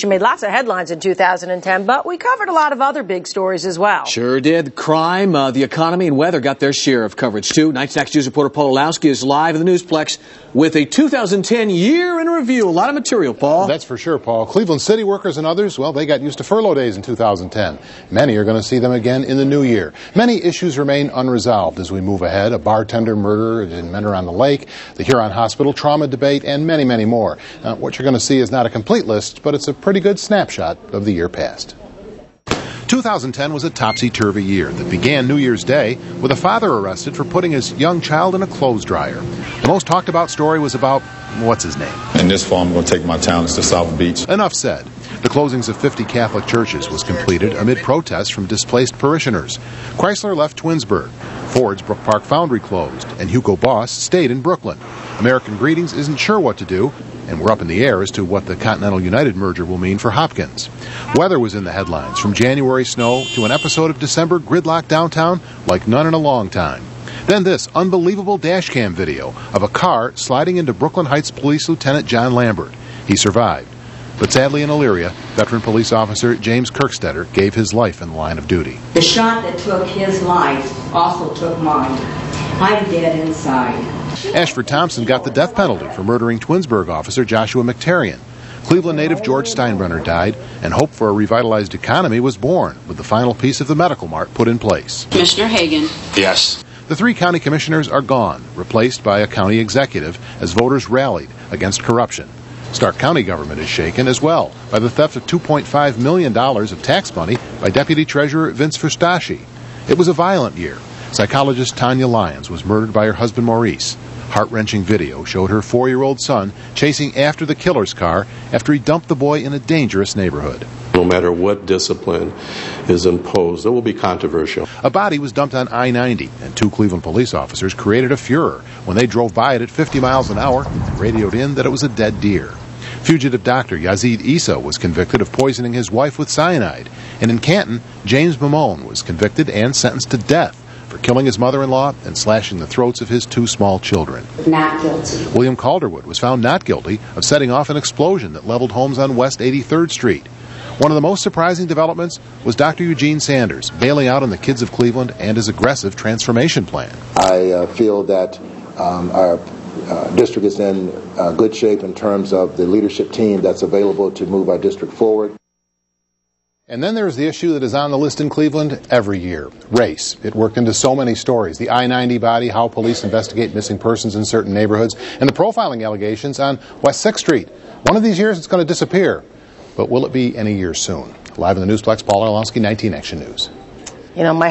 Action made lots of headlines in 2010, but we covered a lot of other big stories as well. Sure did. Crime, the economy, and weather got their share of coverage, too. Night's ActionNews reporter Paul Orlousky is live in the Newsplex with a 2010 year in review. A lot of material, Paul. That's for sure, Paul. Cleveland city workers and others, well, they got used to furlough days in 2010. Many are going to see them again in the new year. Many issues remain unresolved as we move ahead. A bartender murder in Mentor-on-the-Lake, the Huron Hospital trauma debate, and many, many more. What you're going to see is not a complete list, but it's a pretty good snapshot of the year past. 2010 was a topsy-turvy year that began New Year's Day with a father arrested for putting his young child in a clothes dryer. The most talked about story was about, what's his name? In this fall, I'm going to take my talents to South Beach. Enough said. The closings of 50 Catholic churches was completed amid protests from displaced parishioners. Chrysler left Twinsburg. Ford's Brook Park Foundry closed, and Hugo Boss stayed in Brooklyn. American Greetings isn't sure what to do, and we're up in the air as to what the Continental United merger will mean for Hopkins. Weather was in the headlines, from January snow to an episode of December gridlock downtown like none in a long time. Then this unbelievable dashcam video of a car sliding into Brooklyn Heights Police Lieutenant John Lambert. He survived. But sadly in Elyria, veteran police officer James Kirkstetter gave his life in the line of duty. The shot that took his life also took mine. I'm dead inside. Ashford Thompson got the death penalty for murdering Twinsburg officer Joshua McTarian. Cleveland native George Steinbrenner died, and hope for a revitalized economy was born with the final piece of the medical mart put in place. Commissioner Hagan. Yes. The 3 county commissioners are gone, replaced by a county executive as voters rallied against corruption. Stark County government is shaken as well by the theft of $2.5 million of tax money by Deputy Treasurer Vince Verstashi. It was a violent year. Psychologist Tanya Lyons was murdered by her husband Maurice. Heart-wrenching video showed her 4-year-old son chasing after the killer's car after he dumped the boy in a dangerous neighborhood. No matter what discipline is imposed, it will be controversial. A body was dumped on I-90, and 2 Cleveland police officers created a furor when they drove by it at 50 miles an hour and radioed in that it was a dead deer. Fugitive doctor Yazid Issa was convicted of poisoning his wife with cyanide. And in Canton, James Mamone was convicted and sentenced to death for killing his mother-in-law and slashing the throats of his 2 small children. Not guilty. William Calderwood was found not guilty of setting off an explosion that leveled homes on West 83rd Street. One of the most surprising developments was Dr. Eugene Sanders bailing out on the kids of Cleveland and his aggressive transformation plan. I feel that our district is in good shape in terms of the leadership team that's available to move our district forward. And then there's the issue that is on the list in Cleveland every year, race. It worked into so many stories. The I-90 body, how police investigate missing persons in certain neighborhoods, and the profiling allegations on West 6th Street. One of these years it's going to disappear. But will it be any year soon? Live in the Newsplex, Paul Orlousky, 19 Action News. You know, my